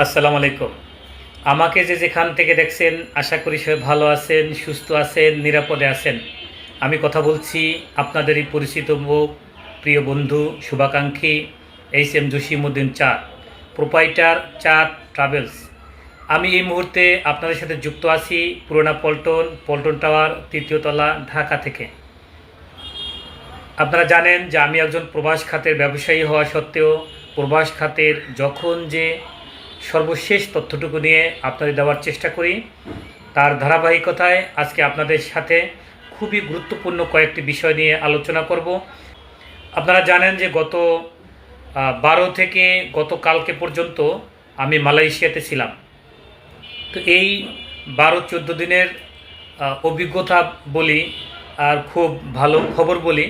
আসসালামু আলাইকুম। আমাকে যেখান থেকে দেখছেন আশা করি সবাই ভালো আছেন, সুস্থ আছেন, নিরাপদে আছেন। আমি কথা বলছি আপনাদেরই পরিচিত মুখ, প্রিয় বন্ধু, শুভাকাঙ্ক্ষী এইচ.এম. জসিমউদ্দিন চাঁদ, প্রোপাইটার চাঁদ ট্রাভেলস। আমি এই মুহূর্তে আপনাদের সাথে যুক্ত আছি পুরোনা পল্টন টাওয়ার, ৩য় তলা, ঢাকা থেকে। আপনারা জানেন যে আমি একজন প্রবাস খাতের ব্যবসায়ী হওয়া সত্ত্বেও প্রবাস খাতের যখন যে সর্বশেষ তথ্যটুকু নিয়ে আপনাদের দেওয়ার চেষ্টা করি, তার ধারাবাহিকতায় আজকে আপনাদের সাথে খুবই গুরুত্বপূর্ণ কয়েকটি বিষয় নিয়ে আলোচনা করব। আপনারা জানেন যে গত 12 থেকে গতকালকে পর্যন্ত আমি মালয়েশিয়াতে ছিলাম। তো এই 12-14 দিনের অভিজ্ঞতা বলি আর খুব ভালো খবর বলি,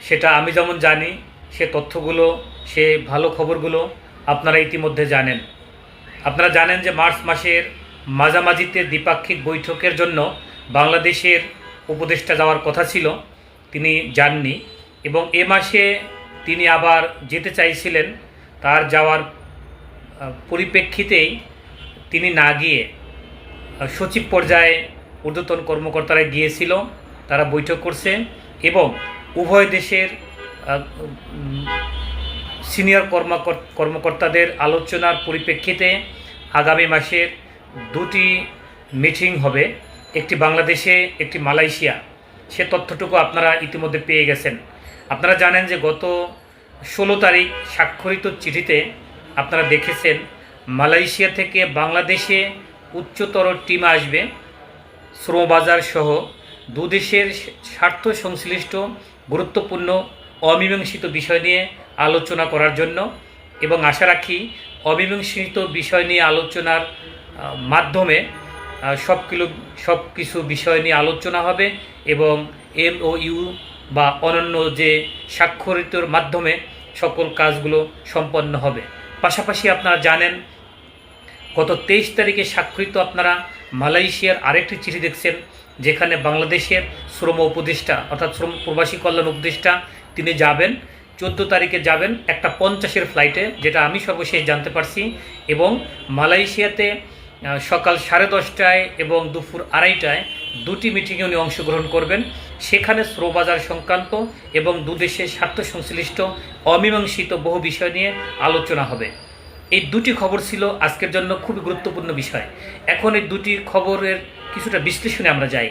সেটা আমি যেমন জানি, সে তথ্যগুলো, সে ভালো খবরগুলো আপনারা ইতিমধ্যে জানেন। আপনারা জানেন যে মার্চ মাসের মাঝামাঝিতে দ্বিপাক্ষিক বৈঠকের জন্য বাংলাদেশের উপদেষ্টা যাওয়ার কথা ছিল, তিনি যাননি এবং এ মাসে তিনি আবার যেতে চাইছিলেন। তার যাওয়ার পরিপ্রেক্ষিতেই তিনি না গিয়ে সচিব পর্যায়ে ঊর্ধ্বতন কর্মকর্তারা গিয়েছিল, তারা বৈঠক করছে এবং উভয় দেশের সিনিয়র কর্মকর্তাদের আলোচনার পরিপ্রেক্ষিতে আগামী মাসের দুটি মিটিং হবে, একটি বাংলাদেশে, একটি মালয়েশিয়া। সে তথ্যটুকু আপনারা ইতিমধ্যে পেয়ে গেছেন। আপনারা জানেন যে গত 16 তারিখ স্বাক্ষরিত চিঠিতে আপনারা দেখেছেন মালয়েশিয়া থেকে বাংলাদেশে উচ্চতর টিম আসবে, শ্রমবাজার সহ দুদেশের স্বার্থ সংশ্লিষ্ট গুরুত্বপূর্ণ অমীমাংসিত বিষয় নিয়ে আলোচনা করার জন্য। এবং আশা রাখি অমীমাংসিত বিষয় নিয়ে আলোচনার মাধ্যমে সব কিছু বিষয় নিয়ে আলোচনা হবে এবং MOU বা অন্যান্য যে স্বাক্ষরিতর মাধ্যমে সকল কাজগুলো সম্পন্ন হবে। পাশাপাশি আপনারা জানেন গত 23 তারিখে স্বাক্ষরিত আপনারা মালয়েশিয়ার আরেকটি চিঠি দেখছেন, যেখানে বাংলাদেশের শ্রম উপদেষ্টা অর্থাৎ শ্রম প্রবাসী কল্যাণ উপদেষ্টা তিনি যাবেন, 14 তারিখে যাবেন একটা 50-এর ফ্লাইটে, যেটা আমি সর্বশেষ জানতে পারছি। এবং মালয়েশিয়াতে সকাল 10:30টায় এবং দুপুর 2:30টায় দুটি মিটিংয়ে উনি অংশগ্রহণ করবেন। সেখানে শ্রমবাজার সংক্রান্ত এবং দুদেশের স্বার্থ সংশ্লিষ্ট অমীমাংসিত বহু বিষয় নিয়ে আলোচনা হবে। এই দুটি খবর ছিল আজকের জন্য খুবই গুরুত্বপূর্ণ বিষয়। এখন এই দুটি খবরের কিছুটা বিশ্লেষণে আমরা যাই।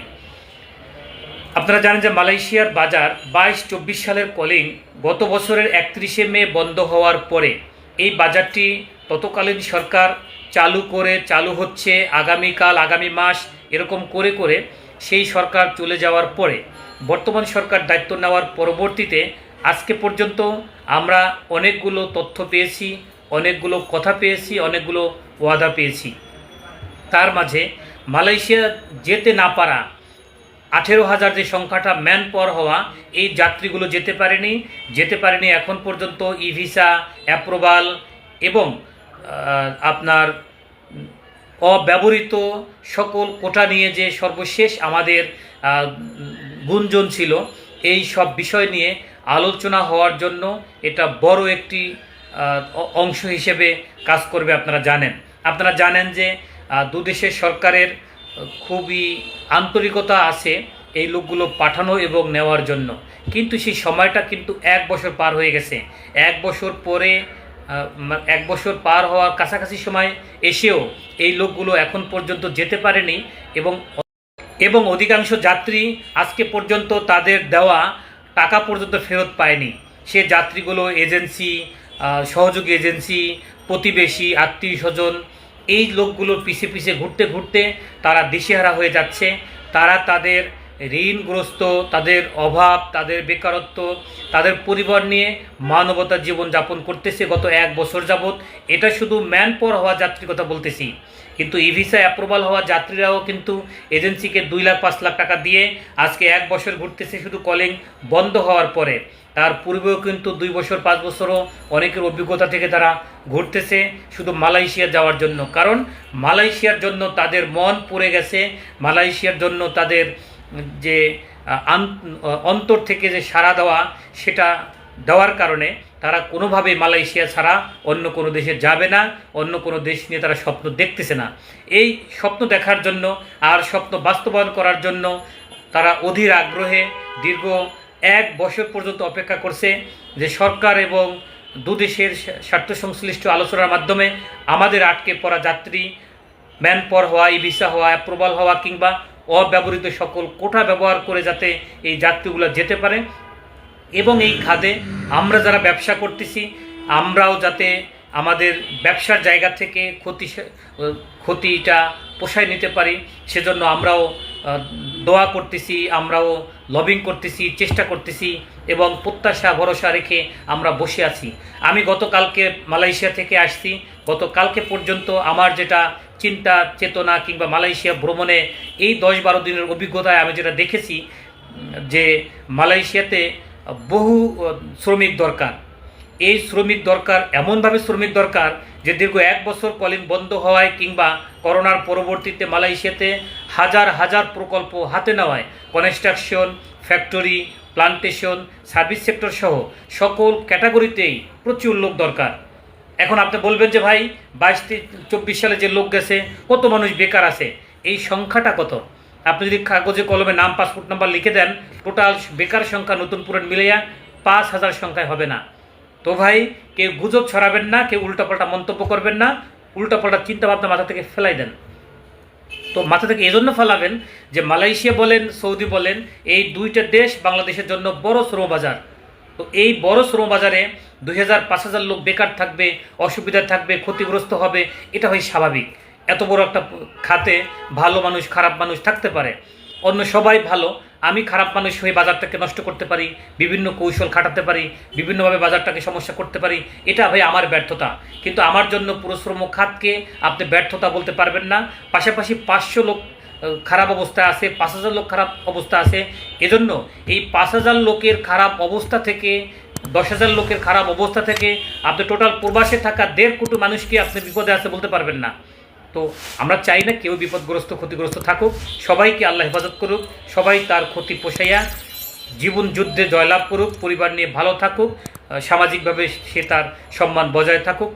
আপনারা জানেন যে মালয়েশিয়ার বাজার 22-24 সালের কলিং গত বছরের 31শে মে বন্ধ হওয়ার পরে এই বাজারটি তৎকালীন সরকার চালু হচ্ছে আগামীকাল, আগামী মাস, এরকম করে করে সেই সরকার চলে যাওয়ার পরে বর্তমান সরকার দায়িত্ব নেওয়ার পরবর্তীতে আজকে পর্যন্ত আমরা অনেকগুলো তথ্য পেয়েছি, অনেকগুলো কথা পেয়েছি, অনেকগুলো ওয়াদা পেয়েছি। তার মাঝে মালয়েশিয়া যেতে না পারা 18,000 যে সংখ্যাটা ম্যান পাওয়ার হওয়া, এই যাত্রীগুলো যেতে পারেনি এখন পর্যন্ত ই ভিসা অ্যাপ্রুভাল এবং আপনার অব্যবহৃত সকল কোটা নিয়ে যে সর্বশেষ আমাদের গুঞ্জন ছিল, এই সব বিষয় নিয়ে আলোচনা হওয়ার জন্য এটা বড় একটি অংশ হিসেবে কাজ করবে। আপনারা জানেন যে দুদেশের সরকারের খুবই আন্তরিকতা আছে এই লোকগুলো পাঠানো এবং নেওয়ার জন্য, কিন্তু সেই সময়টা কিন্তু 1 বছর পার হয়ে গেছে। 1 বছর পরে 1 বছর পার হওয়ার কাছাকাছি সময় এসেও এই লোকগুলো এখন পর্যন্ত যেতে পারেনি এবং অধিকাংশ যাত্রী আজকে পর্যন্ত তাদের দেওয়া টাকা পর্যন্ত ফেরত পায়নি। সে যাত্রীগুলো এজেন্সি, সহযোগী এজেন্সি, প্রতিবেশী, আত্মীয় স্বজন, এই লোকগুলোর পিছে পিছে ঘুরতে ঘুরতে তারা দিশেহারা হয়ে যাচ্ছে। তারা তাদের ঋণগ্রস্ত, তাদের অভাব, তাদের বেকারত্ব, তাদের পরিবার নিয়ে মানবতার জীবন যাপন করতেছে গত 1 বছর যাবৎ। এটা শুধু ম্যান পাওয়ার হওয়া যাত্রীর কথা বলতেছি, কিন্তু ই ভিসা অ্যাপ্রুভাল হওয়া যাত্রীরাও কিন্তু এজেন্সিকে 2 লাখ 5 লাখ টাকা দিয়ে আজকে 1 বছর ঘুরতেছে শুধু কলিং বন্ধ হওয়ার পরে। তার পূর্বেও কিন্তু 2 বছর 5 বছরও অনেকের অভিজ্ঞতা থেকে তারা ঘুরতেছে শুধু মালয়েশিয়া যাওয়ার জন্য, কারণ মালয়েশিয়ার জন্য তাদের মন পড়ে গেছে। মালয়েশিয়ার জন্য তাদের যে অন্তর থেকে যে সাড়া দেওয়া, সেটা দেওয়ার কারণে তারা কোনোভাবেই মালয়েশিয়া ছাড়া অন্য কোনো দেশে যাবে না, অন্য কোনো দেশ নিয়ে তারা স্বপ্ন দেখতেছে না। এই স্বপ্ন দেখার জন্য আর স্বপ্ন বাস্তবায়ন করার জন্য তারা অধীর আগ্রহে দীর্ঘ 1 বছর পর্যন্ত অপেক্ষা করছে যে সরকার এবং দুদেশের স্বার্থ সংশ্লিষ্ট আলোচনার মাধ্যমে আমাদের আটকে পড়া যাত্রী ম্যান পাওয়ার হওয়া, ই ভিসা হওয়া, অ্যাপ্রুভাল হওয়া কিংবা অব্যবহৃত সকল কোটা ব্যবহার করে যাতে এই যাত্রীগুলো যেতে পারে এবং এই খাতে আমরা যারা ব্যবসা করতেছি আমরাও যাতে আমাদের ব্যবসার জায়গা থেকে ক্ষতিটা পোষায় নিতে পারি, সেজন্য আমরাও দোয়া করতেছি, আমরাও লবিং করতেছি, চেষ্টা করতেছি এবং প্রত্যাশা ভরসা রেখে আমরা বসে আছি। আমি গতকালকে মালয়েশিয়া থেকে আসছি। গতকালকে পর্যন্ত আমার যেটা চিন্তা চেতনা কিংবা মালয়েশিয়া ভ্রমণে এই 10-12 দিনের অভিজ্ঞতায় আমি যেটা দেখেছি যে মালয়েশিয়াতে বহু শ্রমিক দরকার। এই শ্রমিক দরকার, এমনভাবে শ্রমিক দরকার যে দীর্ঘ 1 বছর কলিং বন্ধ হওয়ায় কিংবা করোনার পরবর্তীতে মালয়েশিয়াতে হাজার হাজার প্রকল্প হাতে নেওয়ায় construction, factory, plantation, service sector সহ সকল ক্যাটাগরিতেই প্রচুর লোক দরকার। এখন আপনি বলবেন যে ভাই 22-24 সালে যে লোক গেছে কত মানুষ বেকার আছে, এই সংখ্যাটা কত? আপনি যদি কাগজে কলমে নাম, পাসপোর্ট নাম্বার লিখে দেন, টোটাল বেকার সংখ্যা নতুন পুরান মিলিয়া 5,000 সংখ্যায় হবে না। তো ভাই কেউ গুজব ছড়াবেন না, কেউ উল্টাপাল্টা মন্তব্য করবেন না, উল্টাপাল্টা চিন্তাভাবনা মাথা থেকে ফেলাই দেন। তো মাথা থেকে এজন্য ফেলাবেন যে মালয়েশিয়া বলেন, সৌদি বলেন, এই দুইটা দেশ বাংলাদেশের জন্য বড় শ্রমবাজার। তো এই বড় শ্রমবাজারে 2,000-5,000 লোক বেকার থাকবে, অসুবিধা থাকবে, ক্ষতিগ্রস্ত হবে, এটা হয় স্বাভাবিক। এত বড় একটা খাতে ভালো মানুষ খারাপ মানুষ থাকতে পারে, অন্য সবাই ভালো, আমি খারাপ মানুষ হয়ে বাজারটাকে নষ্ট করতে পারি, বিভিন্ন কৌশল খাটাতে পারি, বিভিন্নভাবে বাজারটাকে সমস্যা করতে পারি, এটা ভাই আমার ব্যর্থতা। কিন্তু আমার জন্য পুরো শ্রম খাতকে আপনি ব্যর্থতা বলতে পারবেন না। পাশাপাশি 500 লোক খারাপ অবস্থায় আছে, 5,000 লোক খারাপ অবস্থা আছে। এজন্য এই 5,000 লোকের খারাপ অবস্থা থেকে, 10,000 লোকের খারাপ অবস্থা থেকে আপনি টোটাল প্রবাসে থাকা 1.5 কোটি মানুষকে আপনি বিপদে আছে বলতে পারবেন না। তো আমরা চাই না কেউ বিপদগ্রস্ত ক্ষতিগ্রস্ত থাকুক, সবাইকে আল্লাহ হেফাজত করুক, সবাই তার ক্ষতি পোষাইয়া জীবন যুদ্ধে জয়লাভ করুক, পরিবার নিয়ে ভালো থাকুক, সামাজিকভাবে সে তার সম্মান বজায় থাকুক।